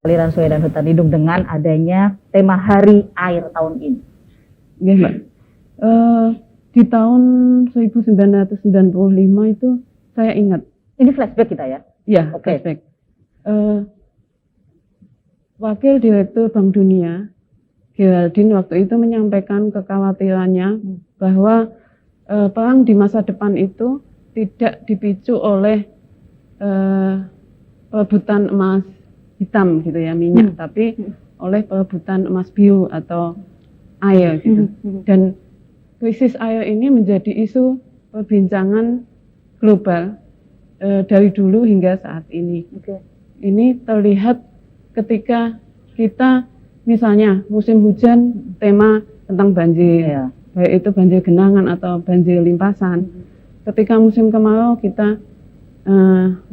Aliran Sungai dan Hutan Lindung dengan adanya tema Hari Air tahun ini? Iya, Mbak. Di tahun 1995 itu saya ingat. Ini flashback kita ya? Iya, Oke. flashback. Wakil Direktur Bank Dunia, Geraldine, waktu itu menyampaikan kekhawatirannya bahwa perang di masa depan itu tidak dipicu oleh perebutan emas hitam gitu ya, minyak, tapi oleh perebutan emas biru atau air gitu. Dan krisis air ini menjadi isu perbincangan global dari dulu hingga saat ini. Ini terlihat ketika kita misalnya musim hujan tema tentang banjir, baik itu banjir genangan atau banjir limpasan. Ketika musim kemarau kita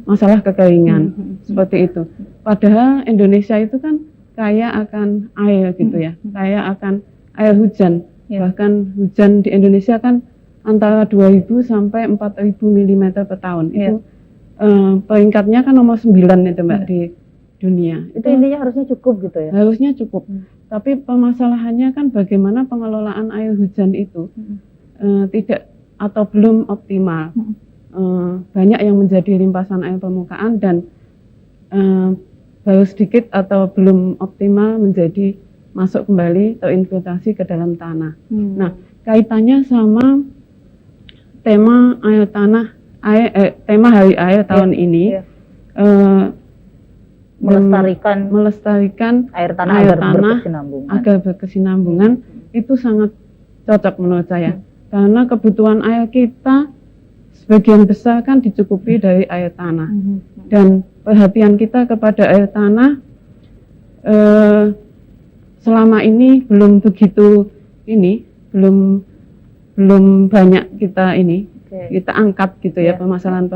masalah kekeringan, seperti itu. Padahal Indonesia itu kan kaya akan air gitu ya, kaya akan air hujan. Bahkan hujan di Indonesia kan antara 2.000 sampai 4.000 mm per tahun. Itu peringkatnya kan nomor 9 itu, Mbak, di dunia. Itu intinya harusnya cukup gitu ya? Harusnya cukup. Tapi permasalahannya kan bagaimana pengelolaan air hujan itu tidak atau belum optimal. Banyak yang menjadi limpasan air permukaan dan baru sedikit atau belum optimal menjadi masuk kembali terinfiltrasi ke dalam tanah. Nah, kaitannya sama tema air tanah, tema Hari Air tahun ini, melestarikan air tanah agar berkesinambungan, itu sangat cocok menurut saya. Karena kebutuhan air kita sebagian besar kan dicukupi dari air tanah, dan perhatian kita kepada air tanah selama ini belum begitu belum banyak kita kita angkat gitu ya, permasalahan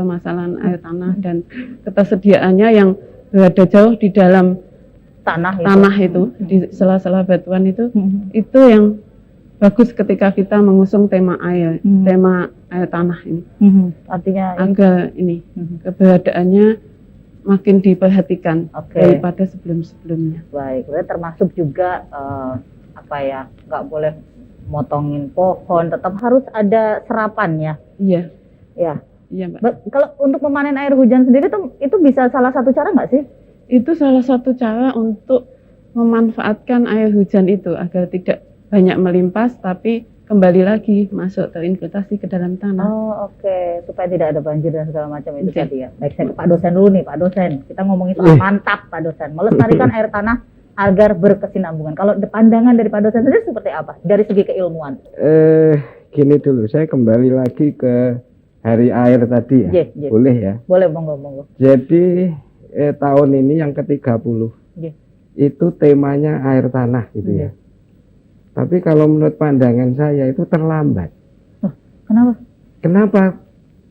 air tanah dan ketersediaannya yang berada jauh di dalam tanah itu di sela-sela batuan itu yang bagus ketika kita mengusung tema air, tema air tanah ini. Artinya agar keberadaannya makin diperhatikan daripada sebelum-sebelumnya. Baik, berarti termasuk juga nggak boleh motongin pohon, tetap harus ada serapannya. Iya. Iya, Mbak. Kalau untuk memanen air hujan sendiri itu bisa salah satu cara nggak sih? Itu salah satu cara untuk memanfaatkan air hujan itu agar tidak banyak melimpas tapi kembali lagi masuk terinfiltrasi ke dalam tanah. Supaya tidak ada banjir dan segala macam itu tadi ya. Baik, saya ke Pak Dosen dulu nih, Pak Dosen. Kita ngomongin soal mantap, Pak Dosen. Melestarikan air tanah agar berkesinambungan. Kalau pandangan dari Pak Dosen sendiri seperti apa dari segi keilmuan? Gini dulu, saya kembali lagi ke Hari Air tadi ya. Boleh ya? Boleh, monggo. Jadi tahun ini yang ke-30. Itu temanya air tanah gitu ya. Tapi kalau menurut pandangan saya itu terlambat. Kenapa? Kenapa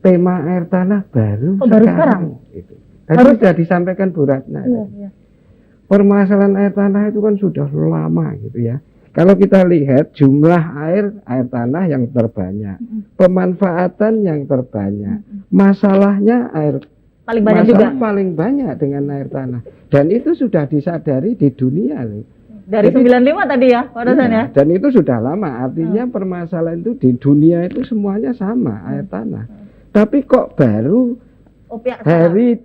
tema air tanah baru sekarang? Gitu. Tadi sudah disampaikan Bu Ratna. Permasalahan air tanah itu kan sudah lama gitu ya. Kalau kita lihat jumlah air tanah yang terbanyak, pemanfaatan yang terbanyak, masalahnya paling banyak dengan air tanah. Dan itu sudah disadari di dunia loh. Dari 95 tadi ya, Pak Dosen ya? Dan itu sudah lama, artinya permasalahan itu di dunia itu semuanya sama, air tanah. Tapi kok baru Hari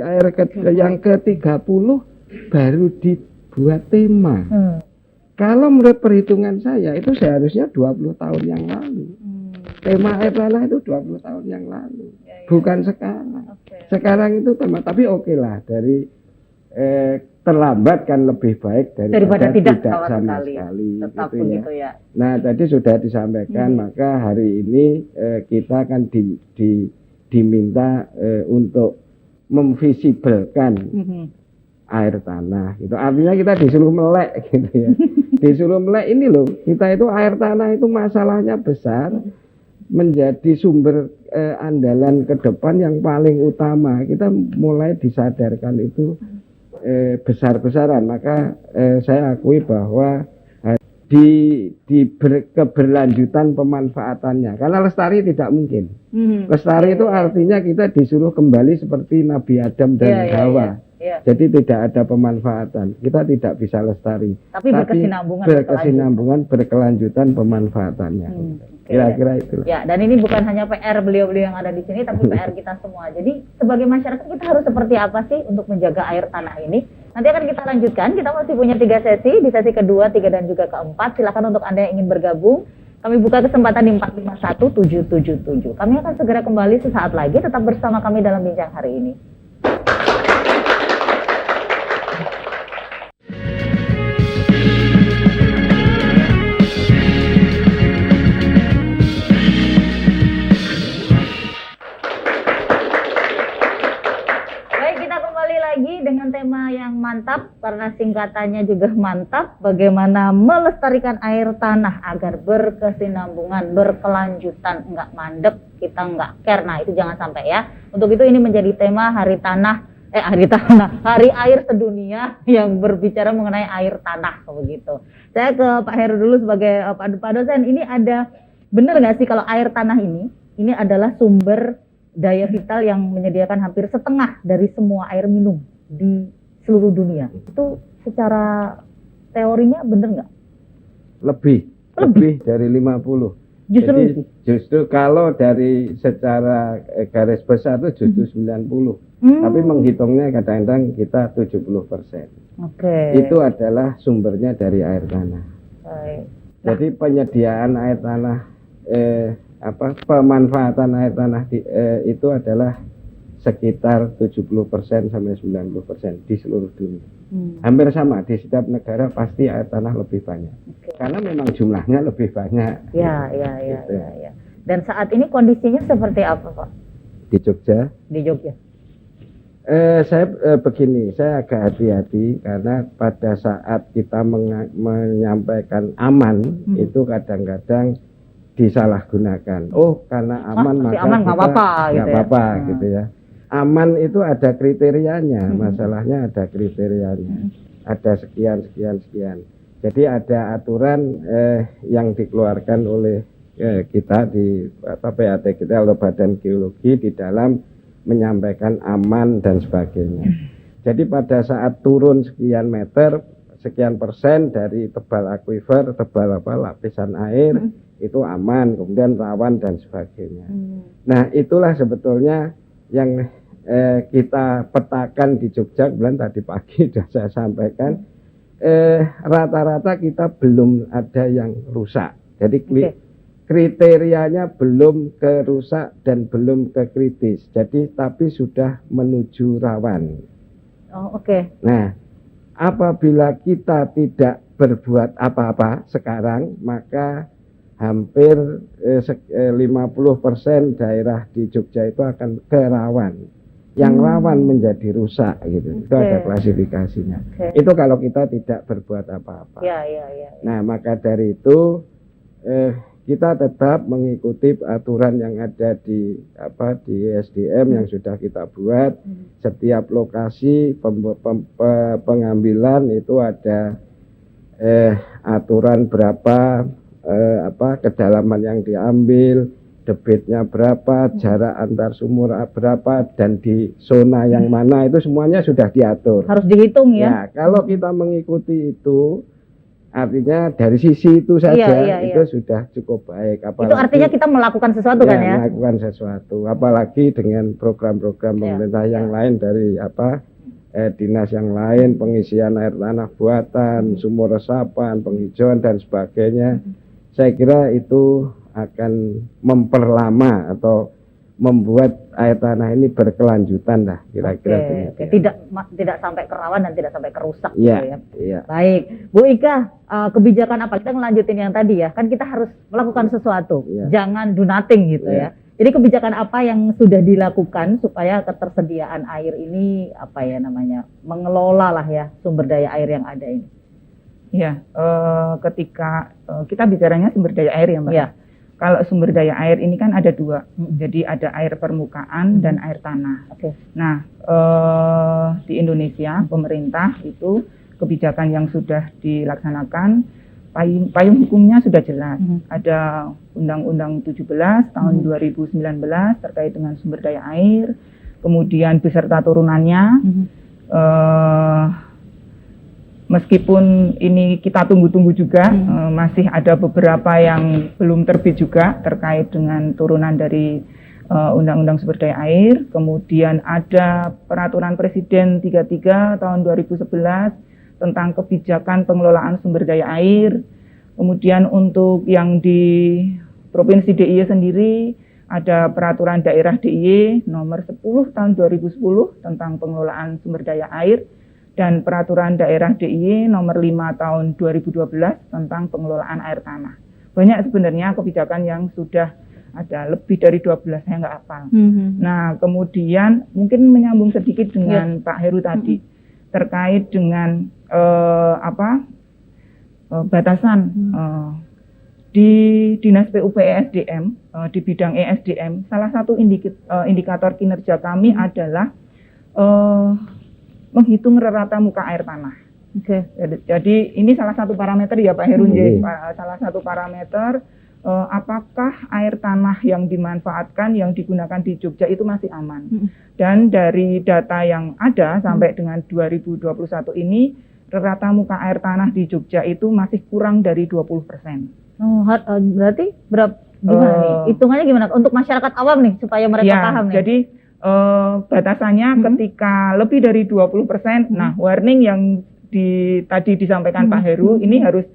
Air yang ke-30 baru dibuat tema. Kalau menurut perhitungan saya itu seharusnya 20 tahun yang lalu. Tema air tanah itu 20 tahun yang lalu, bukan sekarang. Sekarang itu tema, tapi lah dari terlambat kan lebih baik daripada tidak sama sekali. Tetap gitu begitu ya. Nah, tadi sudah disampaikan, maka hari ini kita akan diminta untuk memvisibelkan air tanah. Gitu. Artinya kita disuruh melek gitu ya. Disuruh melek ini loh, kita itu air tanah itu masalahnya besar, menjadi sumber andalan ke depan yang paling utama. Kita mulai disadarkan itu besar-besaran, maka saya akui bahwa di keberlanjutan pemanfaatannya, karena lestari tidak mungkin. Lestari itu artinya kita disuruh kembali seperti Nabi Adam dan Hawa. Jadi tidak ada pemanfaatan. Kita tidak bisa lestari. Tapi berkesinambungan, berkesinambungan, berkelanjutan pemanfaatannya. Kira-kira itu. Ya, dan ini bukan hanya PR beliau-beliau yang ada di sini, tapi PR kita semua. Jadi sebagai masyarakat kita harus seperti apa sih untuk menjaga air tanah ini? Nanti akan kita lanjutkan. Kita masih punya 3 sesi. Di sesi kedua, 3 dan juga keempat. Silakan untuk Anda yang ingin bergabung. Kami buka kesempatan di 451-777. Kami akan segera kembali sesaat lagi. Tetap bersama kami dalam bincang hari ini. Dengan tema yang mantap, karena singkatannya juga mantap, bagaimana melestarikan air tanah agar berkesinambungan, berkelanjutan, nggak mandek, kita nggak care. Nah, itu jangan sampai ya. Untuk itu ini menjadi tema Hari Air Sedunia yang berbicara mengenai air tanah, begitu. Saya ke Pak Heru dulu sebagai Pak dosen. Ini ada benar nggak sih kalau air tanah ini adalah sumber daya vital yang menyediakan hampir setengah dari semua air minum di seluruh dunia? Itu secara teorinya bener nggak? Lebih dari 50. Justru kalau dari secara garis besar itu justru 90. Tapi menghitungnya kadang-kadang kita 70%. Itu adalah sumbernya dari air tanah. Jadi penyediaan air tanah, pemanfaatan air tanah itu adalah sekitar 70% sampai 90% di seluruh dunia. Hampir sama, di setiap negara pasti air tanah lebih banyak. Karena memang jumlahnya lebih banyak. Ya. Dan saat ini kondisinya seperti apa, Pak? Di Jogja? Di Jogja. Saya begini, saya agak hati-hati karena pada saat kita menyampaikan aman, itu kadang-kadang disalahgunakan. Oh, karena aman maka aman, kita nggak apa-apa gitu ya. Aman itu ada kriterianya, masalahnya ada kriterianya, ada sekian. Jadi ada aturan yang dikeluarkan oleh kita di PAT kita atau Badan Geologi di dalam menyampaikan aman dan sebagainya. Jadi pada saat turun sekian meter, sekian persen dari tebal akuifer, tebal lapisan air itu aman, kemudian rawan dan sebagainya. Nah, itulah sebetulnya yang kita petakan di Jogja. Kemudian tadi pagi sudah saya sampaikan, rata-rata kita belum ada yang rusak. Jadi kriterianya belum ke rusak dan belum ke kritis. Jadi tapi sudah menuju rawan. Nah, apabila kita tidak berbuat apa-apa sekarang, maka hampir 50% daerah di Jogja itu akan ke rawan. Yang rawan menjadi rusak gitu. Itu ada klasifikasinya. Itu kalau kita tidak berbuat apa-apa. Nah, maka dari itu kita tetap mengikuti aturan yang ada di SDM yang sudah kita buat. Setiap lokasi pengambilan itu ada aturan berapa kedalaman yang diambil, debitnya berapa, jarak antar sumur berapa, dan di zona yang mana, itu semuanya sudah diatur. Harus dihitung ya. Ya, kalau kita mengikuti itu, artinya dari sisi itu saja itu sudah cukup baik. Apalagi, itu artinya kita melakukan sesuatu kan ya? Melakukan sesuatu. Apalagi dengan program-program pemerintah yang lain dari dinas yang lain, pengisian air tanah buatan, sumur resapan, penghijauan dan sebagainya. Saya kira itu akan memperlama atau membuat air tanah ini berkelanjutan lah kira-kira. Tidak sampai kerawan dan tidak sampai kerusak. Iya. Baik, Bu Ika, kebijakan apa? Kita ngelanjutin yang tadi ya, kan kita harus melakukan sesuatu, jangan do nothing gitu ya. Jadi kebijakan apa yang sudah dilakukan supaya ketersediaan air ini mengelola lah ya sumber daya air yang ada ini? Ya, ketika kita bicaranya sumber daya air ya Mbak. Ya. Kalau sumber daya air ini kan ada dua, jadi ada air permukaan dan air tanah. Nah, di Indonesia pemerintah itu kebijakan yang sudah dilaksanakan, payung hukumnya sudah jelas. Ada Undang-Undang 17 tahun 2019 terkait dengan sumber daya air, kemudian beserta turunannya. meskipun ini kita tunggu-tunggu juga, masih ada beberapa yang belum terbit juga terkait dengan turunan dari Undang-Undang Sumber Daya Air. Kemudian ada Peraturan Presiden 33 tahun 2011 tentang kebijakan pengelolaan sumber daya air. Kemudian untuk yang di Provinsi DIY sendiri ada Peraturan Daerah DIY nomor 10 tahun 2010 tentang pengelolaan sumber daya air, dan Peraturan Daerah DIY nomor 5 tahun 2012 tentang pengelolaan air tanah. Banyak sebenarnya kebijakan yang sudah ada, lebih dari 12, saya nggak hafal. Nah, kemudian mungkin menyambung sedikit dengan Pak Heru tadi terkait dengan batasan di Dinas PUP-ESDM di bidang ESDM. Salah satu indikator kinerja kami adalah menghitung rata muka air tanah. Jadi ini salah satu parameter ya Pak Heru, salah satu parameter apakah air tanah yang dimanfaatkan, yang digunakan di Jogja itu masih aman. Dan dari data yang ada sampai dengan 2021 ini, rata muka air tanah di Jogja itu masih kurang dari 20%. Berarti gimana nih? Hitungannya gimana? Untuk masyarakat awam nih, supaya mereka paham nih. Jadi batasannya ketika lebih dari 20%, nah warning yang tadi disampaikan Pak Heru, ini harus,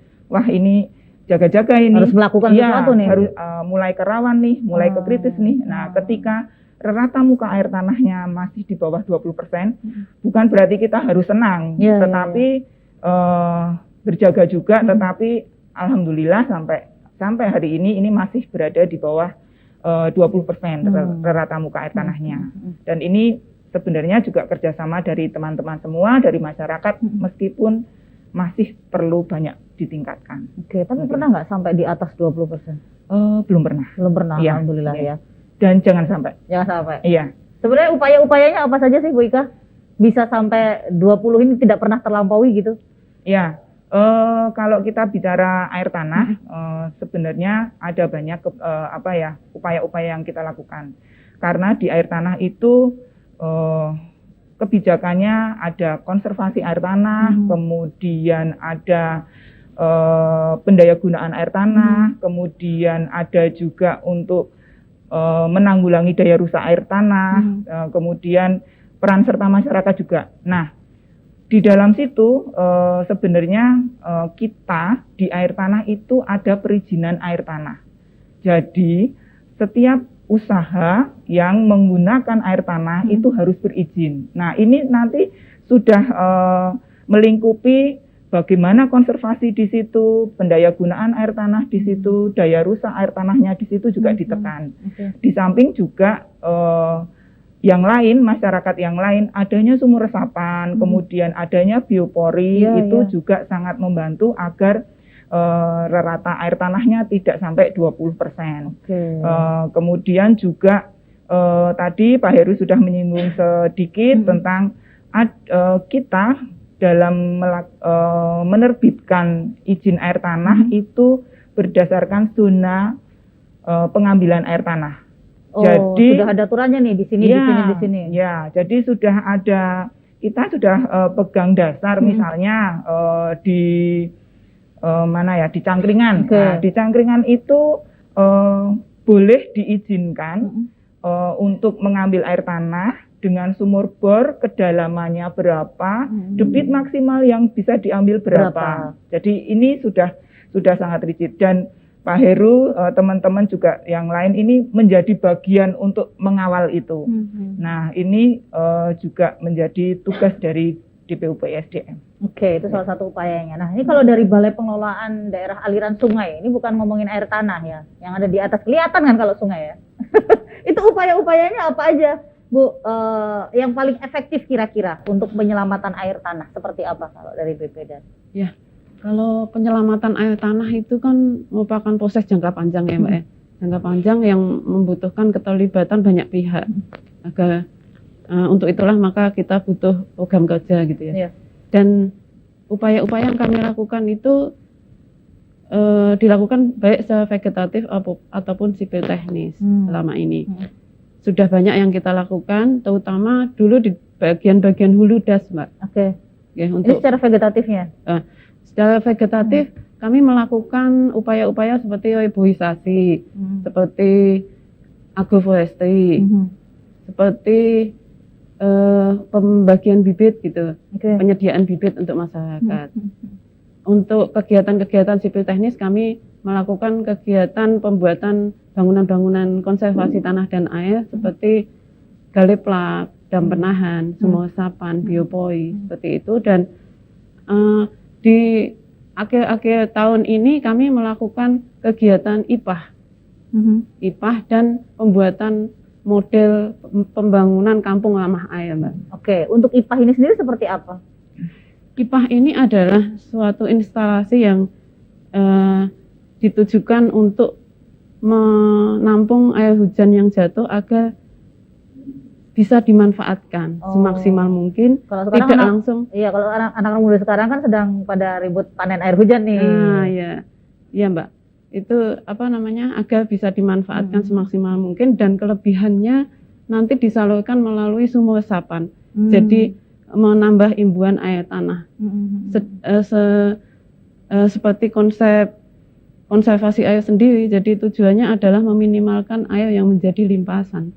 ini jaga-jaga ini. Harus melakukan sesuatu nih. Harus mulai ke rawan nih, mulai ke kritis nih. Nah, ketika rata muka air tanahnya masih di bawah 20%, bukan berarti kita harus senang, tetapi berjaga juga, tetapi alhamdulillah sampai hari ini masih berada di bawah 20% rata muka air tanahnya. Dan ini sebenarnya juga kerjasama dari teman-teman semua, dari masyarakat, meskipun masih perlu banyak ditingkatkan. Tapi pernah nggak sampai di atas 20%? Belum pernah. Belum pernah, ya, alhamdulillah ya. Dan jangan sampai. Jangan sampai. Iya. Sebenarnya upaya-upayanya apa saja sih Bu Ika? Bisa sampai 20 ini tidak pernah terlampaui gitu? Ya, kalau kita bicara air tanah, sebenarnya ada banyak upaya-upaya yang kita lakukan. Karena di air tanah itu kebijakannya ada konservasi air tanah, kemudian ada pendayagunaan air tanah, kemudian ada juga untuk menanggulangi daya rusak air tanah, kemudian peran serta masyarakat juga. Nah, di dalam situ sebenarnya kita di air tanah itu ada perizinan air tanah. Jadi setiap usaha yang menggunakan air tanah itu harus berizin. Nah, ini nanti sudah melingkupi bagaimana konservasi di situ, pendayagunaan air tanah di situ, daya rusak air tanahnya di situ juga ditekan. Di samping juga yang lain, masyarakat yang lain, adanya sumur resapan, kemudian adanya biopori, itu juga sangat membantu agar rata air tanahnya tidak sampai 20%. Kemudian juga tadi Pak Heru sudah menyinggung sedikit tentang kita dalam menerbitkan izin air tanah itu berdasarkan zona pengambilan air tanah. Jadi sudah ada aturannya nih di sini, di sini. Ya, jadi sudah ada, kita sudah pegang dasar misalnya di di Cangkringan. Nah, di Cangkringan itu boleh diizinkan untuk mengambil air tanah dengan sumur bor, kedalamannya berapa, debit maksimal yang bisa diambil berapa. Jadi ini sudah sangat rigid, dan Pak Heru, teman-teman juga yang lain ini menjadi bagian untuk mengawal itu. Nah, ini juga menjadi tugas dari DPUP ESDM. Itu salah satu upayanya. Nah, ini kalau dari Balai Pengelolaan Daerah Aliran Sungai, ini bukan ngomongin air tanah ya, yang ada di atas kelihatan kan kalau sungai ya. Itu upaya-upayanya apa aja, Bu? Yang paling efektif kira-kira untuk penyelamatan air tanah seperti apa kalau dari BPDAS? Ya, kalau penyelamatan air tanah itu kan merupakan proses jangka panjang ya Mbak ya. Jangka panjang yang membutuhkan keterlibatan banyak pihak. Agar untuk itulah maka kita butuh program kerja gitu ya. Dan upaya-upaya yang kami lakukan itu dilakukan baik secara vegetatif ataupun sipil teknis selama ini. sudah banyak yang kita lakukan, terutama dulu di bagian-bagian hulu das, Mbak. Oke. Ya, Ini untuk secara vegetatifnya. secara vegetatif kami melakukan upaya-upaya seperti reboisasi, seperti agroforestry, seperti pembagian bibit gitu, Oke. penyediaan bibit untuk masyarakat. Untuk kegiatan-kegiatan sipil teknis kami melakukan kegiatan pembuatan bangunan-bangunan konservasi tanah dan air seperti galeplak, dam penahan, sumur resapan, biopoi, seperti itu. Dan di akhir-akhir tahun ini kami melakukan kegiatan IPAH dan pembuatan model pembangunan kampung ramah air, Mbak. Oke, untuk IPAH ini sendiri seperti apa? IPAH ini adalah suatu instalasi yang ditujukan untuk menampung air hujan yang jatuh agar bisa dimanfaatkan semaksimal mungkin, Kalau sekarang tidak langsung. Iya, kalau anak-anak muda sekarang kan sedang pada ribut panen air hujan nih. Nah, ya Mbak. Itu agar bisa dimanfaatkan semaksimal mungkin, dan kelebihannya nanti disalurkan melalui sumur resapan. Jadi menambah imbuhan air tanah. Seperti konsep konservasi air sendiri, jadi tujuannya adalah meminimalkan air yang menjadi limpasan.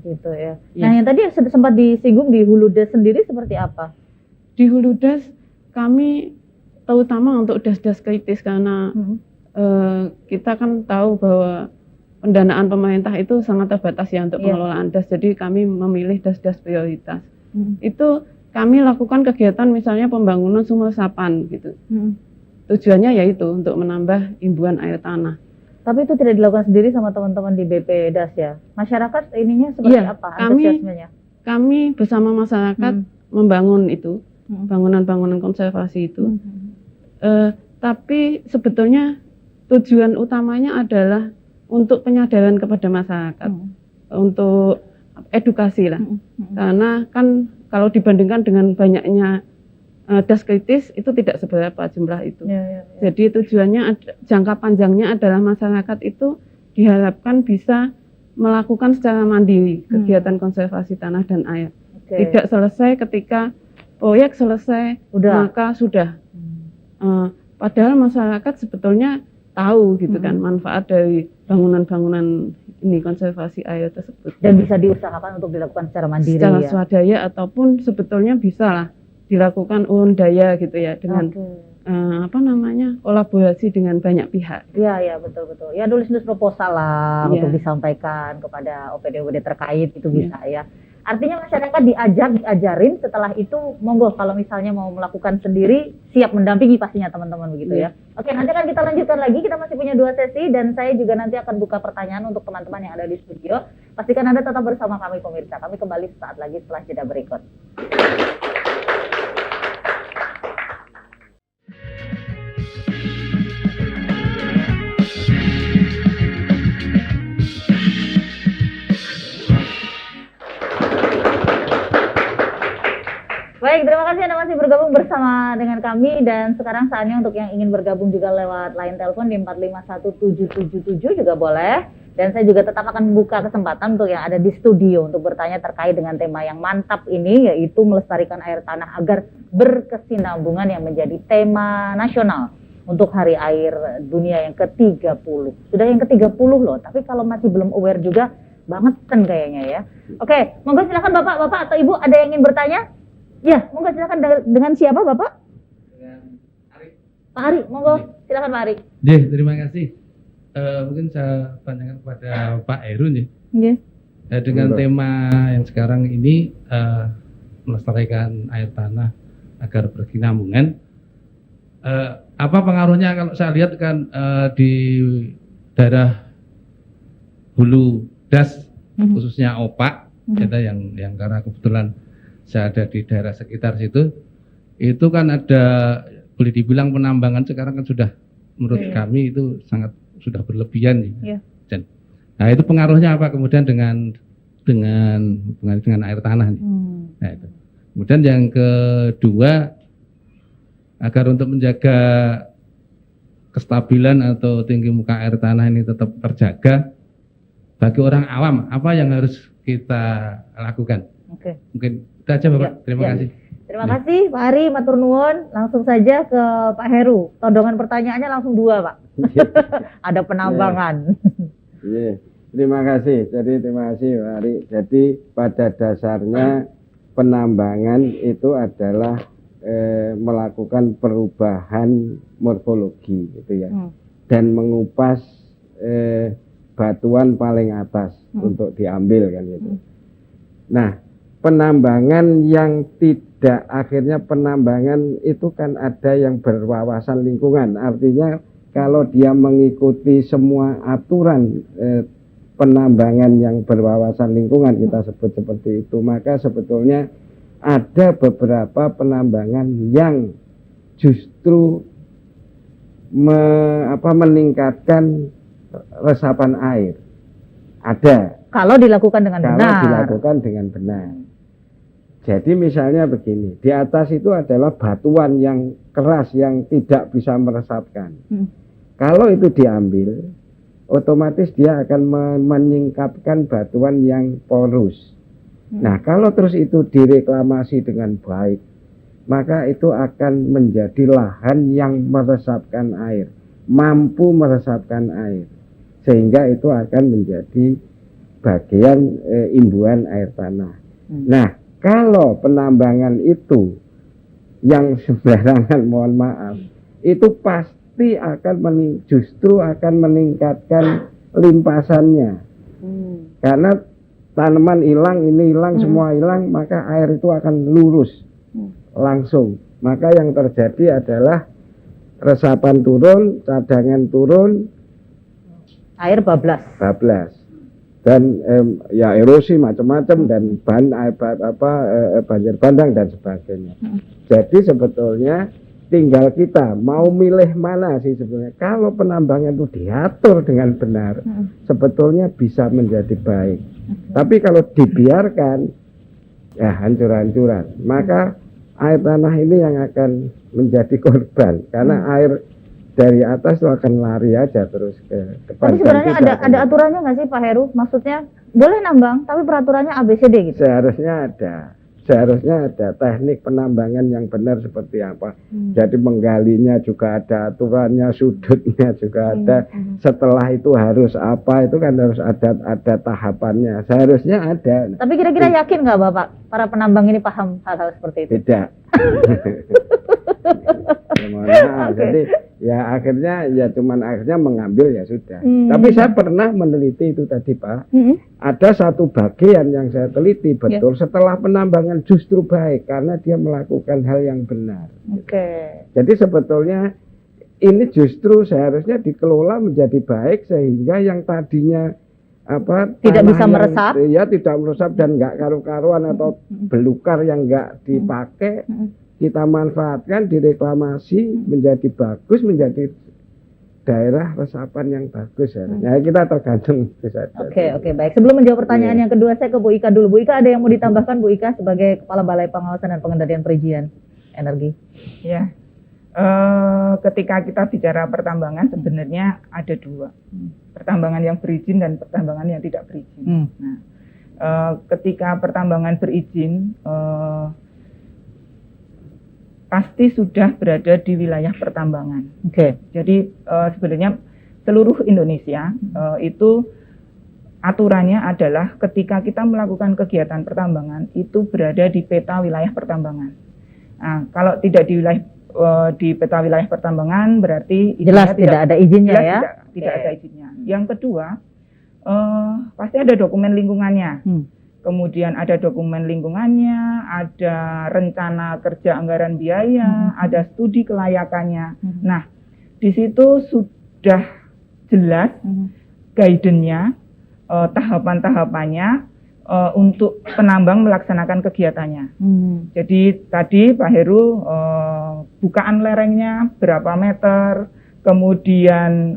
Gitu ya. Ya. Nah, yang tadi sempat disinggung di hulu das sendiri seperti apa? Di hulu das kami terutama untuk das-das kritis, karena kita kan tahu bahwa pendanaan pemerintah itu sangat terbatas ya untuk pengelolaan das. Jadi kami memilih das-das prioritas. Itu kami lakukan kegiatan misalnya pembangunan sumur resapan gitu. Tujuannya yaitu untuk menambah imbuhan air tanah. Tapi itu tidak dilakukan sendiri sama teman-teman di BP Das ya. Masyarakat ininya seperti apa? Antusiasmenya? Kami bersama masyarakat membangun itu, bangunan-bangunan konservasi itu. Tapi sebetulnya tujuan utamanya adalah untuk penyadaran kepada masyarakat, untuk edukasi lah. Karena kan kalau dibandingkan dengan banyaknya das kritis itu tidak seberapa jumlah itu. Jadi tujuannya jangka panjangnya adalah masyarakat itu diharapkan bisa melakukan secara mandiri kegiatan konservasi tanah dan air. Tidak selesai ketika proyek selesai, maka sudah. Padahal masyarakat sebetulnya tahu gitu kan manfaat dari bangunan-bangunan ini konservasi air tersebut. Dan bisa diusahakan untuk dilakukan secara mandiri secara ya. swadaya, ataupun sebetulnya bisa lah dilakukan urun daya gitu ya, dengan kolaborasi dengan banyak pihak. Iya betul. Ya nulis proposal lah untuk disampaikan kepada OPD-OPD terkait itu bisa ya. Artinya masyarakat diajarin, setelah itu monggo kalau misalnya mau melakukan sendiri siap mendampingi pastinya teman-teman begitu ya. Oke, nanti akan kita lanjutkan lagi, kita masih punya 2 sesi dan saya juga nanti akan buka pertanyaan untuk teman-teman yang ada di studio. Pastikan Anda tetap bersama kami pemirsa. Kami kembali sesaat lagi setelah jeda berikut. Baik, terima kasih Anda masih bergabung bersama dengan kami, dan sekarang saatnya untuk yang ingin bergabung juga lewat line telepon di 451777 juga boleh. Dan saya juga tetap akan membuka kesempatan untuk yang ada di studio untuk bertanya terkait dengan tema yang mantap ini, yaitu melestarikan air tanah agar berkesinambungan, yang menjadi tema nasional untuk Hari Air Dunia yang ke-30. Sudah yang ke-30 loh, tapi kalau masih belum aware juga banget kan kayaknya ya. Oke, monggo silakan Bapak atau Ibu, ada yang ingin bertanya? Ya, monggo silakan. Dengan siapa Bapak? Dengan Ari. Pak Ari, monggo silakan Pak Ari. Terima kasih. Mungkin saya tanyakan kepada Pak Heru nih. Dengan tema yang sekarang ini melestarikan air tanah agar berkesinambungan. Apa pengaruhnya kalau saya lihat kan di daerah hulu das, khususnya Opak, kita yang karena kebetulan saya ada di daerah sekitar situ, itu kan ada, boleh dibilang penambangan sekarang kan sudah menurut kami itu sangat sudah berlebihan ya. Nah itu pengaruhnya apa kemudian dengan air tanah nih. Nah, itu. Kemudian yang kedua, agar untuk menjaga kestabilan atau tinggi muka air tanah ini tetap terjaga, bagi orang awam apa yang harus kita lakukan? Oke. Mungkin itu aja Bapak. Ya, Terima ya. kasih. Terima kasih Pak Ari, matur nuwun. Langsung saja ke Pak Heru. Todongan pertanyaannya langsung 2, Pak. Ada penambangan. Iya, terima kasih. Jadi terima kasih Pak Ari. Jadi pada dasarnya penambangan itu adalah melakukan perubahan morfologi gitu ya, dan mengupas batuan paling atas untuk diambil kan gitu. Nah, penambangan yang tidak, akhirnya penambangan itu kan ada yang berwawasan lingkungan. Artinya kalau dia mengikuti semua aturan penambangan yang berwawasan lingkungan, kita sebut seperti itu, maka sebetulnya ada beberapa penambangan yang justru meningkatkan resapan air. Ada. Kalau dilakukan dengan Kalau benar. dilakukan dengan benar. Jadi misalnya begini, di atas itu adalah batuan yang keras yang tidak bisa meresapkan. Kalau itu diambil, otomatis dia akan menyingkapkan batuan yang porus. Nah, kalau terus itu direklamasi dengan baik, maka itu akan menjadi lahan yang meresapkan air, mampu meresapkan air, sehingga itu akan menjadi bagian imbuhan air tanah. Nah, kalau penambangan itu yang sembarangan, mohon maaf, itu pasti akan justru akan meningkatkan limpasannya, karena tanaman hilang, ini hilang, semua hilang, maka air itu akan lurus langsung. Maka yang terjadi adalah resapan turun, cadangan turun, Air bablas. dan ya erosi macam-macam, dan banjir bandang dan sebagainya. Jadi sebetulnya tinggal kita mau milih mana sih sebetulnya. Kalau penambangan itu diatur dengan benar, sebetulnya bisa menjadi baik. Tapi kalau dibiarkan, ya hancur-hancuran. Maka air tanah ini yang akan menjadi korban, karena air dari atas itu akan lari aja terus ke depan. Tapi sebenarnya ada aturannya nggak sih Pak Heru? Maksudnya boleh nambang, tapi peraturannya ABCD gitu. Seharusnya ada teknik penambangan yang benar seperti apa. Jadi menggalinya juga ada aturannya, sudutnya juga ada. Setelah itu harus apa, itu kan harus ada tahapannya. Seharusnya ada. Tapi kira-kira yakin nggak Bapak para penambang ini paham hal-hal seperti itu? Tidak. Ya, mohon maaf. Jadi ya akhirnya mengambil ya sudah. Tapi saya pernah meneliti itu tadi Pak. Ada satu bagian yang saya teliti betul, setelah penambangan justru baik karena dia melakukan hal yang benar. Jadi sebetulnya ini justru seharusnya dikelola menjadi baik, sehingga yang tadinya tidak bisa meresap, ya tidak meresap dan nggak karu-karuan atau belukar yang nggak dipakai, kita manfaatkan, direklamasi menjadi bagus, menjadi daerah resapan yang bagus ya. Nah, kita tergantung itu saja. Oke, baik. Sebelum menjawab pertanyaan yang kedua, saya ke Bu Ika dulu. Bu Ika, ada yang mau ditambahkan Bu Ika sebagai Kepala Balai Pengawasan dan Pengendalian Perizinan Energi? Ya, ketika kita bicara pertambangan sebenarnya ada dua, pertambangan yang berizin dan pertambangan yang tidak berizin. Nah, ketika pertambangan berizin, pasti sudah berada di wilayah pertambangan. Jadi sebenarnya seluruh Indonesia itu aturannya adalah ketika kita melakukan kegiatan pertambangan itu berada di peta wilayah pertambangan. Nah, kalau tidak di peta wilayah pertambangan berarti jelas tidak ada izinnya ya. Tidak ada izinnya. Yang kedua, pasti ada dokumen lingkungannya. Kemudian ada dokumen lingkungannya, ada rencana kerja anggaran biaya, ada studi kelayakannya. Nah, di situ sudah jelas guidance-nya, tahapan-tahapannya untuk penambang melaksanakan kegiatannya. Jadi tadi Pak Heru, bukaan lerengnya berapa meter, kemudian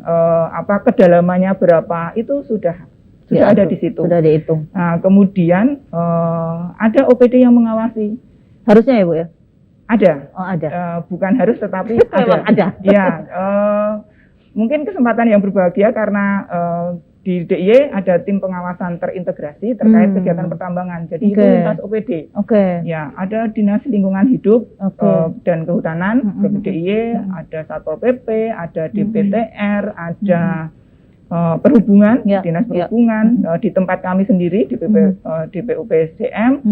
kedalamannya berapa, itu sudah ada di situ. Sudah dihitung. Nah, kemudian ada OPD yang mengawasi. Harusnya ya Bu ya? Ada. Oh ada. Bukan harus tetapi Memang ada. Ya, mungkin kesempatan yang berbahagia karena di DIY ada tim pengawasan terintegrasi terkait kegiatan pertambangan. Jadi itu lintas OPD. Ya, ada Dinas Lingkungan Hidup dan Kehutanan, DIY, ada Satpol PP, ada DPTR, ada Perhubungan, Dinas Perhubungan, di tempat kami sendiri di DPUPSDM,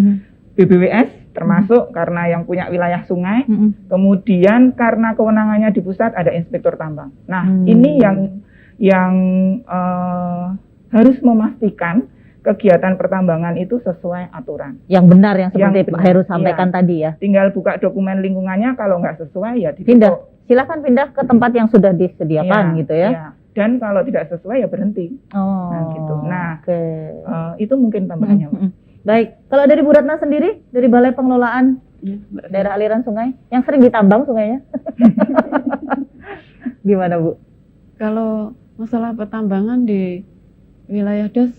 BBWS termasuk karena yang punya wilayah sungai. Kemudian karena kewenangannya di pusat ada inspektur tambang. Nah, ini yang harus memastikan kegiatan pertambangan itu sesuai aturan. Yang benar, yang seperti Pak Heru sampaikan tadi ya. Tinggal buka dokumen lingkungannya, kalau nggak sesuai ya pindah. Silakan pindah ke tempat yang sudah disediakan gitu ya. Dan kalau tidak sesuai ya berhenti. Nah, gitu. Nah, itu mungkin tambahannya. Baik, kalau dari Bu Ratna sendiri, dari Balai Pengelolaan Daerah Aliran Sungai, yang sering ditambang sungainya, gimana Bu? Kalau masalah pertambangan di wilayah DAS,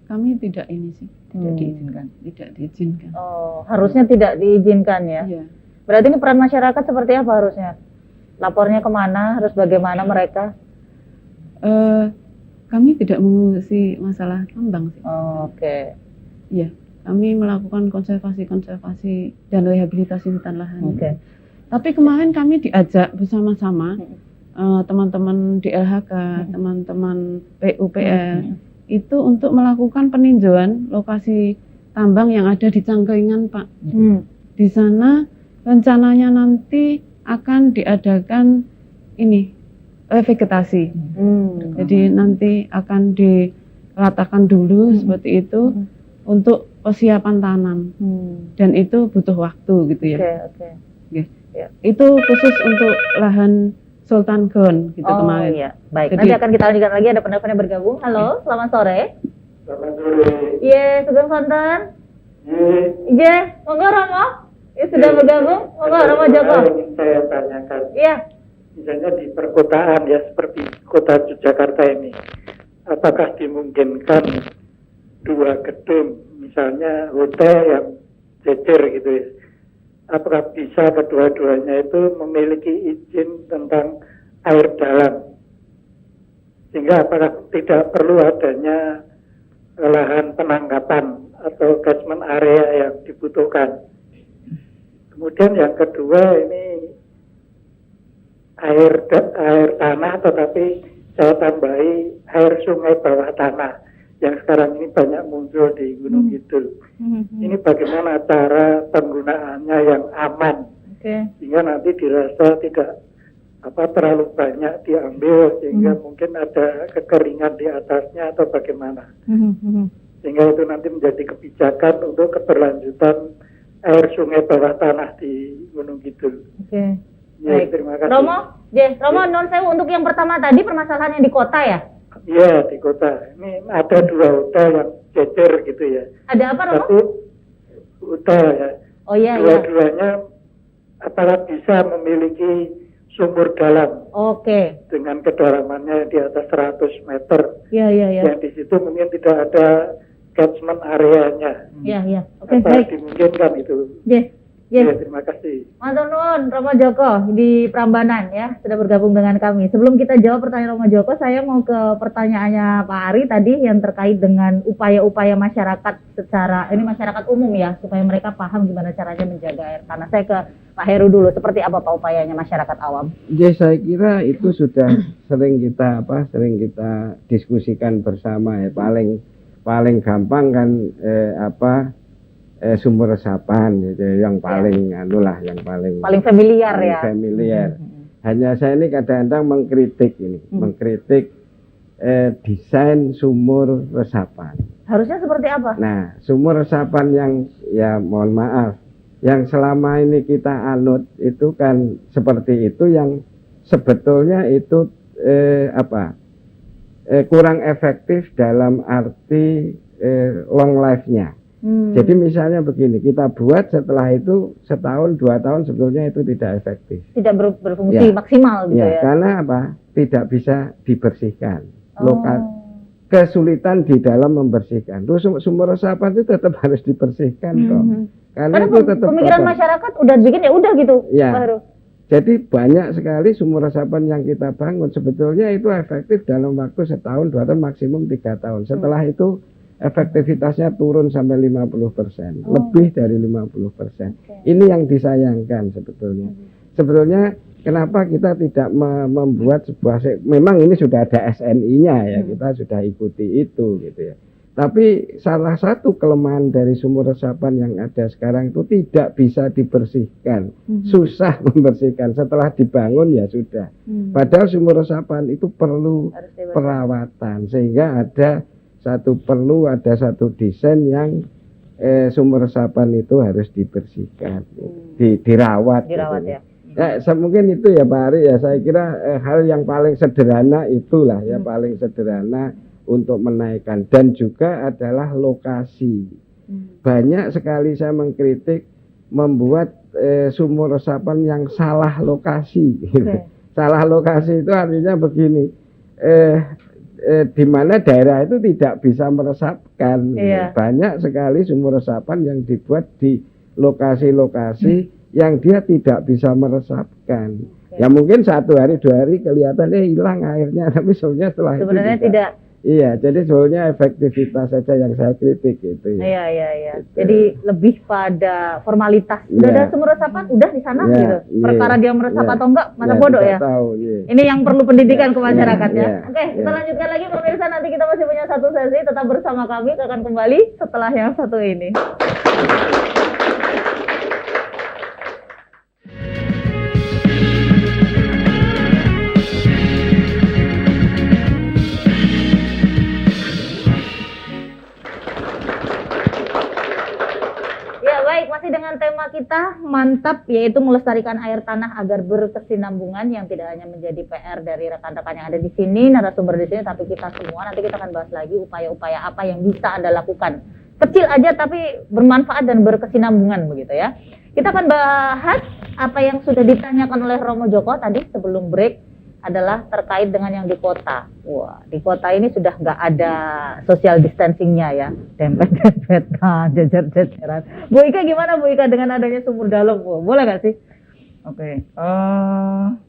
kami tidak diizinkan. Tidak diizinkan. Oh, harusnya tidak diizinkan ya? Iya. Berarti ini peran masyarakat seperti apa harusnya? Lapornya kemana? Harus bagaimana mereka? Kami tidak mengurusi masalah tambang sih. Oke. Iya. Kami melakukan konservasi dan rehabilitasi hutan lahan. Tapi kemarin kami diajak bersama-sama teman-teman di LHK, teman-teman PUPR itu untuk melakukan peninjauan lokasi tambang yang ada di Cangkringan, Pak. Di sana rencananya nanti akan diadakan revegetasi. Jadi nanti akan diratakan dulu seperti itu untuk persiapan tanam, dan itu butuh waktu gitu ya. Itu khusus untuk lahan Sultan Gron gitu kemarin. Iya, baik. Jadi, nanti akan kita lanjutkan lagi, ada penelpon yang bergabung. Halo, selamat sore. Selamat sore. Iya, Sugeng Sonten. Iya, monggo Romo. Ya sudah bergabung, monggo Romo Joko. Ingin saya tanyakan. Iya. Misalnya di perkotaan ya seperti kota Yogyakarta ini, apakah dimungkinkan 2 gedung, misalnya hotel yang jejer gitu ya, apakah bisa kedua-duanya itu memiliki izin tentang air dalam, sehingga apakah tidak perlu adanya lahan penangkapan atau catchment area yang dibutuhkan. Kemudian yang kedua ini air tanah, tetapi saya tambahi air sungai bawah tanah yang sekarang ini banyak muncul di Gunung Kidul. Ini bagaimana cara penggunaannya yang aman, sehingga nanti dirasa tidak terlalu banyak diambil, sehingga mungkin ada kekeringan di atasnya atau bagaimana, sehingga itu nanti menjadi kebijakan untuk keberlanjutan air sungai bawah tanah di Gunung Kidul. Ya, terima kasih. Romo, non sewu, untuk yang pertama tadi permasalahan yang di kota ya? Iya, di kota. Ini ada 2 hotel yang jejer gitu ya. Ada apa, Romo? Satu hotel ya. Oh iya, Dua-duanya apakah bisa memiliki sumur dalam. Dengan kedalamannya di atas 100 meter. Iya. Yang di situ mungkin tidak ada catchment areanya. Iya. Apakah dimungkinkan itu? Ya, terima kasih. Matur nuwun, Romo Joko di Prambanan ya, sudah bergabung dengan kami. Sebelum kita jawab pertanyaan Romo Joko, saya mau ke pertanyaannya Pak Ari tadi yang terkait dengan upaya-upaya masyarakat secara, ini masyarakat umum ya, supaya mereka paham gimana caranya menjaga air tanah. Saya ke Pak Heru dulu, seperti apa Pak upayanya masyarakat awam? Ya, saya kira itu sudah sering kita diskusikan bersama ya. Paling gampang kan sumur resapan gitu, yang paling yang paling familiar ya. Hanya saya ini kadang-kadang mengkritik desain sumur resapan. Harusnya seperti apa? Nah, sumur resapan yang mohon maaf, yang selama ini kita anut itu kan seperti itu, yang sebetulnya itu kurang efektif dalam arti long life-nya. Jadi misalnya begini, kita buat setelah itu setahun 2 tahun sebetulnya itu tidak efektif. Tidak berfungsi maksimal gitu ya. Karena tidak bisa dibersihkan. Kesulitan di dalam membersihkan. Terus sumur resapan itu tetap harus dibersihkan Karena itu tetap pemikiran masyarakat udah bikin ya udah gitu. Ya. Jadi banyak sekali sumur resapan yang kita bangun sebetulnya itu efektif dalam waktu setahun, 2 tahun, maksimum 3 tahun. Setelah itu efektivitasnya turun sampai 50%, lebih dari 50%. Ini yang disayangkan sebetulnya. Sebetulnya kenapa kita tidak membuat sebuah, memang ini sudah ada SNI-nya ya, kita sudah ikuti itu gitu ya. Tapi salah satu kelemahan dari sumur resapan yang ada sekarang itu tidak bisa dibersihkan, susah membersihkan. Setelah dibangun ya sudah. Padahal sumur resapan itu perlu perawatan, sehingga ada satu desain yang sumur resapan itu harus dibersihkan, dirawat. Dirawat gitu. ya. Mungkin itu ya Pak Ari ya. Saya kira hal yang paling sederhana itulah ya, paling sederhana untuk menaikkan, dan juga adalah lokasi. Banyak sekali saya mengkritik membuat sumur resapan yang salah lokasi. Salah lokasi itu artinya begini, di mana daerah itu tidak bisa meresapkan. Banyak sekali sumur resapan yang dibuat di lokasi-lokasi yang dia tidak bisa meresapkan. Ya mungkin 1 hari 2 hari kelihatan hilang airnya, tapi sebenarnya setelah Sebenarnya itu tidak. Iya, jadi sebenarnya efektivitas saja yang saya kritik itu ya. Iya. Jadi lebih pada formalitas. Udah ada sumur resapan, udah di sana gitu. Perkara dia meresap atau enggak, masa bodoh ya. Tahu, Ini yang perlu pendidikan ke masyarakat ya. Oke, Iya. kita lanjutkan lagi pemirsa. Nanti kita masih punya satu sesi. Tetap bersama kami, akan kembali setelah yang satu ini. Baik, masih dengan tema kita mantap, yaitu melestarikan air tanah agar berkesinambungan, yang tidak hanya menjadi PR dari rekan-rekan yang ada di sini, narasumber di sini, tapi kita semua. Nanti kita akan bahas lagi upaya-upaya apa yang bisa Anda lakukan. Kecil aja tapi bermanfaat dan berkesinambungan begitu ya. Kita akan bahas apa yang sudah ditanyakan oleh Romo Joko tadi sebelum break, adalah terkait dengan yang di kota. Wah, di kota ini sudah nggak ada social distancingnya ya, dempet-dempetan, jajar-jajaran. Bu Ika gimana Bu Ika dengan adanya sumur dalam? Boleh nggak sih? Oke,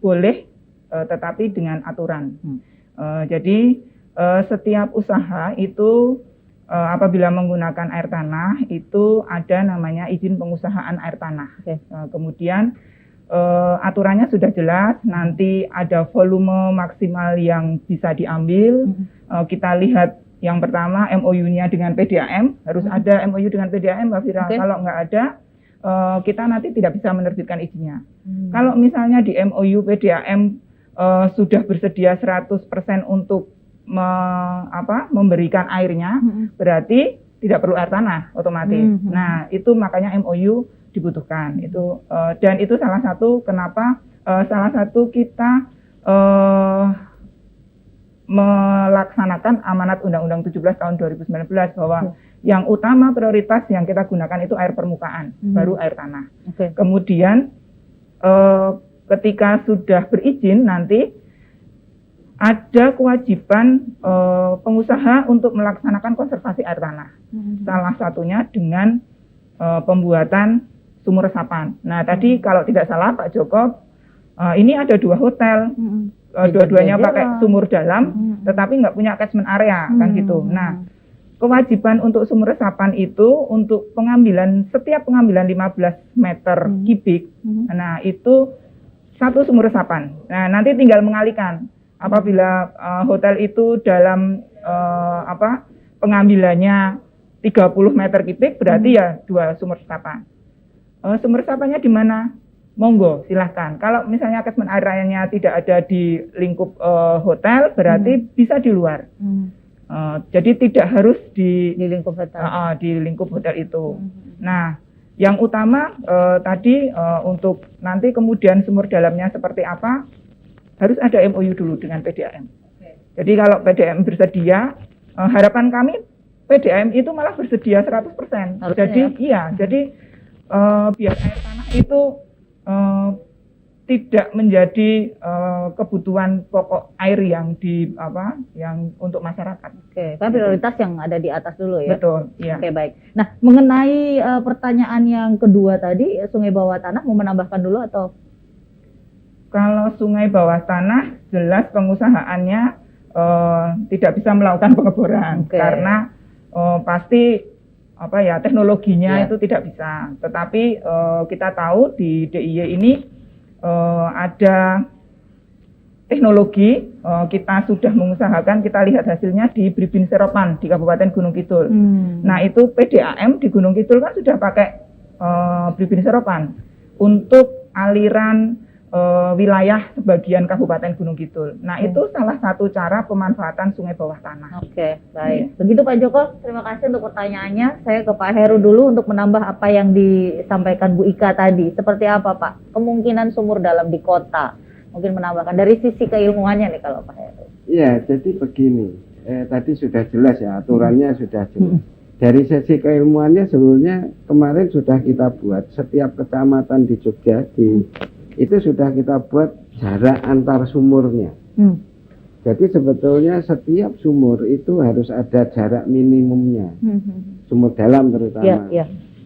boleh, tetapi dengan aturan. Jadi setiap usaha itu apabila menggunakan air tanah itu ada namanya izin pengusahaan air tanah. Kemudian aturannya sudah jelas, nanti ada volume maksimal yang bisa diambil. Kita lihat yang pertama MOU-nya dengan PDAM, harus ada MOU dengan PDAM Mbak Fira. Kalau nggak ada, kita nanti tidak bisa menerbitkan izinnya. Kalau misalnya di MOU PDAM sudah bersedia 100% untuk memberikan airnya, berarti tidak perlu air tanah otomatis. Nah, itu makanya MOU dibutuhkan itu, dan itu salah satu kenapa kita melaksanakan amanat Undang-Undang 17 tahun 2019 bahwa yang utama prioritas yang kita gunakan itu air permukaan, baru air tanah. Kemudian ketika sudah berizin nanti ada kewajiban pengusaha untuk melaksanakan konservasi air tanah. Salah satunya dengan pembuatan sumur resapan. Nah, tadi kalau tidak salah Pak Joko, ini ada 2 hotel, dua-duanya pakai sumur dalam, tetapi nggak punya catchment area, kan gitu. Nah, kewajiban untuk sumur resapan itu untuk setiap pengambilan 15 meter kubik, nah itu 1 sumur resapan. Nah, nanti tinggal mengalihkan. Apabila hotel itu dalam pengambilannya 30 meter kubik, berarti ya 2 sumur resapan. Sumur resapannya di mana? Monggo, silahkan. Kalau misalnya catchment area-nya tidak ada di lingkup hotel, berarti bisa di luar. Jadi tidak harus di lingkup hotel. Di lingkup hotel itu. Nah, yang utama tadi untuk nanti kemudian sumur dalamnya seperti apa, harus ada MOU dulu dengan PDAM. Jadi kalau PDAM bersedia, harapan kami PDAM itu malah bersedia 100%. Jadi biar air tanah itu tidak menjadi kebutuhan pokok air yang untuk masyarakat. Kan prioritas yang ada di atas dulu ya. Betul, iya. Baik. Nah, mengenai pertanyaan yang kedua tadi, sungai bawah tanah, mau menambahkan dulu atau? Kalau sungai bawah tanah jelas pengusahaannya tidak bisa melakukan pengeboran karena pasti teknologinya itu tidak bisa. Tetapi kita tahu di DIY ini ada teknologi, kita sudah mengusahakan, kita lihat hasilnya di Bribin Seropan di Kabupaten Gunung Kidul. Nah itu PDAM di Gunung Kidul kan sudah pakai Bribin Seropan untuk aliran wilayah sebagian Kabupaten Gunung Kidul. Nah itu salah satu cara pemanfaatan sungai bawah tanah. Oke, baik. Begitu Pak Joko, terima kasih untuk pertanyaannya. Saya ke Pak Heru dulu untuk menambah apa yang disampaikan Bu Ika tadi. Seperti apa Pak kemungkinan sumur dalam di kota? Mungkin menambahkan dari sisi keilmuannya nih kalau Pak Heru. Iya, jadi begini. Tadi sudah jelas ya, aturannya sudah jelas. Dari sisi keilmuannya sebenarnya kemarin sudah kita buat setiap kecamatan di Jogja itu sudah kita buat jarak antar sumurnya. Jadi sebetulnya setiap sumur itu harus ada jarak minimumnya. Sumur dalam terutama.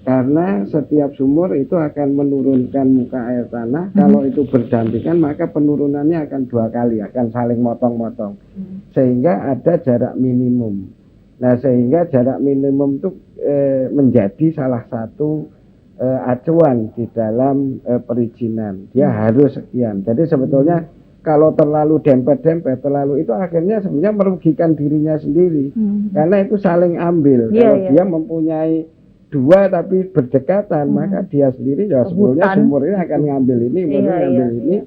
Karena setiap sumur itu akan menurunkan muka air tanah. Kalau itu berdampingan maka penurunannya akan 2 kali, akan saling motong-motong. Sehingga ada jarak minimum. Nah sehingga jarak minimum itu menjadi salah satu acuan di dalam perizinan. Dia harus sekian. Jadi sebetulnya kalau terlalu dempet-dempet, terlalu itu akhirnya sebenarnya merugikan dirinya sendiri. Karena itu saling ambil. Kalau dia mempunyai 2 tapi berdekatan, maka dia sendiri ya sebetulnya sumur ini akan ngambil ini, ngambil ini.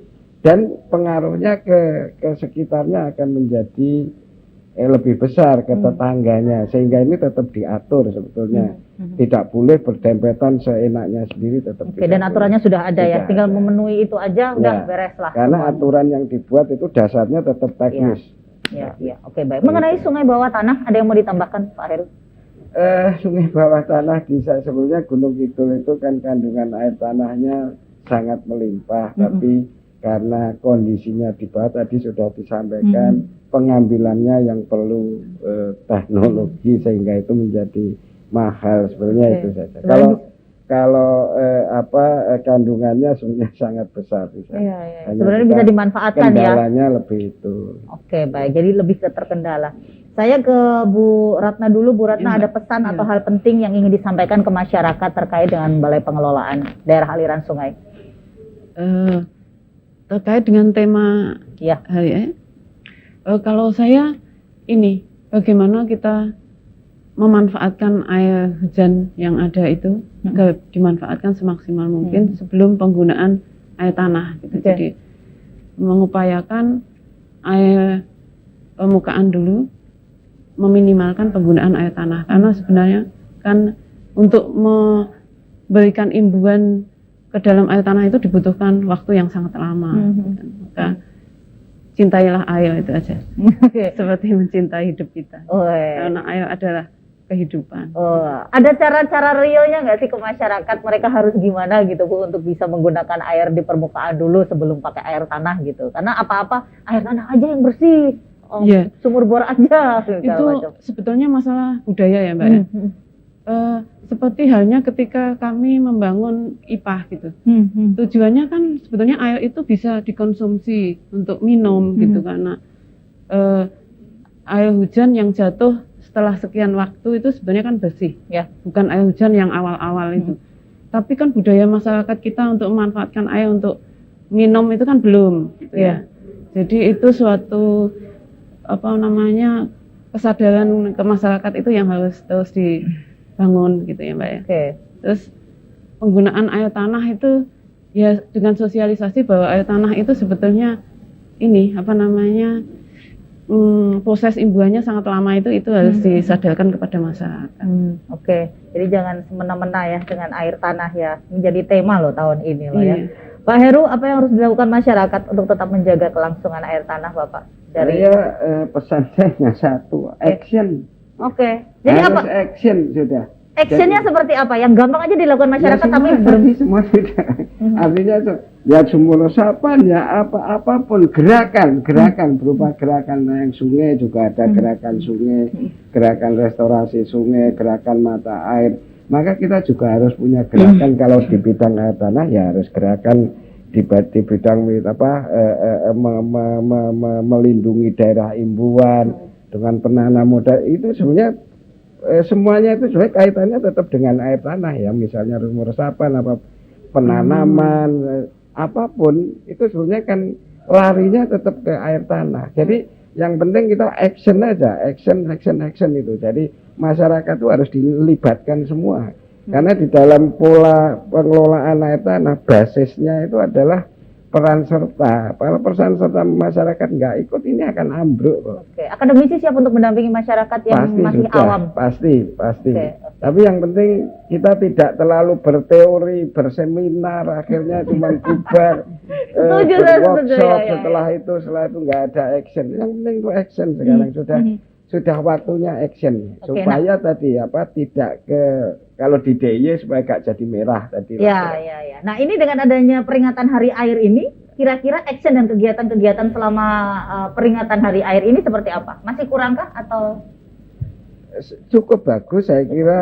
Dan pengaruhnya ke sekitarnya akan menjadi lebih besar ke tetangganya. Sehingga ini tetap diatur sebetulnya. Tidak boleh berdempetan seenaknya sendiri, tetap. Dan aturannya sudah ada ya, tinggal memenuhi itu aja udah beres lah. Karena aturan yang dibuat itu dasarnya tetap teknis. Oke, baik. Mengenai sungai bawah tanah, ada yang mau ditambahkan Pak Heru? Sungai bawah tanah sebenarnya Gunung Kidul itu kan kandungan air tanahnya sangat melimpah, tapi karena kondisinya di bawah tadi sudah disampaikan, pengambilannya yang perlu teknologi sehingga itu menjadi mahal sebenarnya. Itu saja. Kalau kandungannya sebenarnya sangat besar bisa. Sebenarnya bisa dimanfaatkan ya. Kendalanya lebih itu. Oke, baik. Jadi lebih terkendala. Saya ke Bu Ratna dulu. Bu Ratna, ada pesan atau hal penting yang ingin disampaikan ke masyarakat terkait dengan Balai Pengelolaan Daerah Aliran Sungai? Terkait dengan tema hari ini, kalau saya ini bagaimana kita memanfaatkan air hujan yang ada itu agar dimanfaatkan semaksimal mungkin sebelum penggunaan air tanah gitu. Jadi mengupayakan air permukaan dulu, meminimalkan penggunaan air tanah karena sebenarnya kan untuk memberikan imbuhan ke dalam air tanah itu dibutuhkan waktu yang sangat lama. Maka cintailah air itu aja. Seperti mencintai hidup kita. Karena air adalah kehidupan. Ada cara-cara realnya nggak sih ke masyarakat? Mereka harus gimana gitu Bu untuk bisa menggunakan air di permukaan dulu sebelum pakai air tanah gitu? Karena apa-apa air tanah aja yang bersih, sumur bor aja. Itu sebetulnya masalah budaya ya Mbak ya. Seperti halnya ketika kami membangun IPA gitu. Tujuannya kan sebetulnya air itu bisa dikonsumsi untuk minum gitu karena air hujan yang jatuh setelah sekian waktu itu sebenarnya kan bersih, bukan air hujan yang awal-awal itu. Tapi kan budaya masyarakat kita untuk memanfaatkan air untuk minum itu kan belum, gitu ya. Jadi itu suatu kesadaran ke masyarakat itu yang harus terus dibangun gitu ya Mbak ya. Terus penggunaan air tanah itu ya dengan sosialisasi bahwa air tanah itu sebetulnya ini proses imbuhannya sangat lama itu harus disadarkan kepada masyarakat. Jadi jangan semena-mena ya dengan air tanah ya. Menjadi tema loh tahun ini loh ya. Pak Heru, apa yang harus dilakukan masyarakat untuk tetap menjaga kelangsungan air tanah Bapak? Pesan saya hanya satu, action. Jadi harus apa? Action sudah. Actionnya seperti apa? Yang gampang aja dilakukan masyarakat tapi belum semua tidak. Artinya ya sumur resapan ya apapun gerakan berupa gerakan yang sungai juga ada gerakan sungai, gerakan restorasi sungai, gerakan mata air. Maka kita juga harus punya gerakan kalau di bidang air tanah ya harus gerakan di bidang melindungi daerah imbuhan dengan penanam modal itu sebenarnya semuanya itu sebenarnya kaitannya tetap dengan air tanah ya, misalnya rumah resapan apa penanaman apapun itu sebenarnya kan larinya tetap ke air tanah. Jadi yang penting kita action aja, action itu. Jadi masyarakat itu harus dilibatkan semua. Karena di dalam pola pengelolaan air tanah basisnya itu adalah peran serta. Kalau peran serta masyarakat nggak ikut ini akan ambruk kok. Oke, akademisi siap untuk mendampingi masyarakat yang masih awam. Pasti. Oke. Tapi yang penting kita tidak terlalu berteori, berseminar, akhirnya cuma bubar, workshop, setelah itu nggak ada action. Yang penting itu action sekarang sudah waktunya action supaya tadi tidak ke kalau di DIY supaya gak jadi merah tadi. Ya. Nah ini dengan adanya peringatan Hari Air ini, kira-kira action dan kegiatan-kegiatan selama peringatan Hari Air ini seperti apa? Masih kurangkah atau? Cukup bagus saya kira.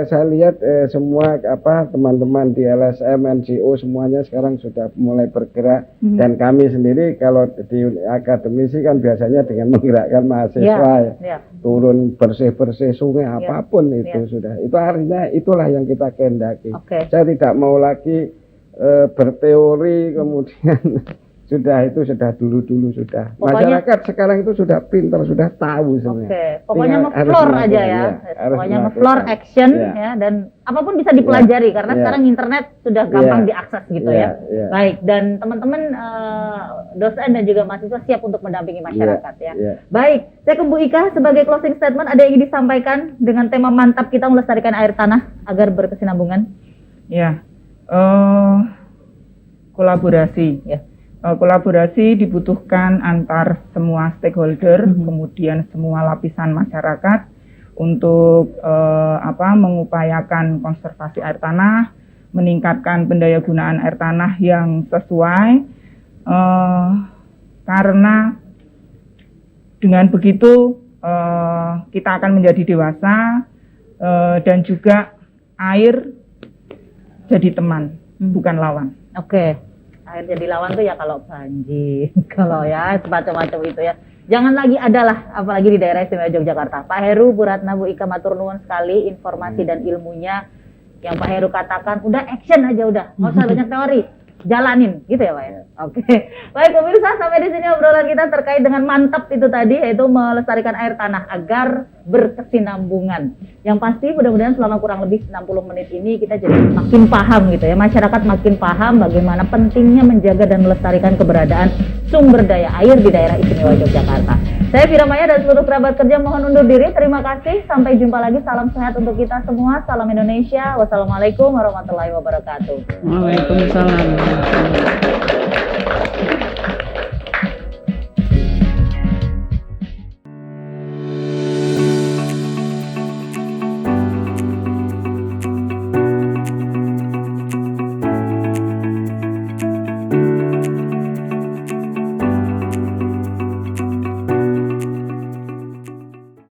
Saya lihat semua teman-teman di LSM, NGO semuanya sekarang sudah mulai bergerak dan kami sendiri kalau di akademisi kan biasanya dengan menggerakkan mahasiswa turun bersih-bersih sungai apapun itu sudah. Itu artinya itulah yang kita kehendaki. Saya tidak mau lagi berteori kemudian sudah dulu sudah. Pokoknya, masyarakat sekarang itu sudah pintar, sudah tahu sebenarnya. Pokoknya nge-floor aja ya. Pokoknya nge-floor action ya dan apapun bisa dipelajari karena sekarang internet sudah gampang diakses gitu ya. Baik, dan teman-teman dosen dan juga mahasiswa siap untuk mendampingi masyarakat ya. Baik, saya ke Bu Ika sebagai closing statement, ada yang ingin disampaikan dengan tema mantap kita melestarikan air tanah agar berkesinambungan? Ya. Kolaborasi ya. Kolaborasi dibutuhkan antar semua stakeholder, kemudian semua lapisan masyarakat untuk mengupayakan konservasi air tanah, meningkatkan pendayagunaan air tanah yang sesuai, karena dengan begitu kita akan menjadi dewasa dan juga air jadi teman, bukan lawan. Oke. Air jadi lawan tuh ya kalau banjir, kalau ya macam-macam itu ya. Jangan lagi adalah, apalagi di daerah istimewa Yogyakarta. Pak Heru, Bu Ratna, Bu Ika, matur nuwun sekali informasi dan ilmunya. Yang Pak Heru katakan, udah action aja udah, nggak usah banyak teori, jalanin, gitu ya Pak ya. Oke. Baik pemirsa, sampai di sini obrolan kita terkait dengan mantap itu tadi, yaitu melestarikan air tanah agar berkesinambungan. Yang pasti mudah-mudahan selama kurang lebih 60 menit ini kita jadi makin paham gitu ya, masyarakat makin paham bagaimana pentingnya menjaga dan melestarikan keberadaan sumber daya air di daerah istimewa Yogyakarta. Saya Fira Maya dan seluruh kerabat kerja mohon undur diri. Terima kasih, sampai jumpa lagi. Salam sehat untuk kita semua. Salam Indonesia. Wassalamualaikum warahmatullahi wabarakatuh. Waalaikumsalam.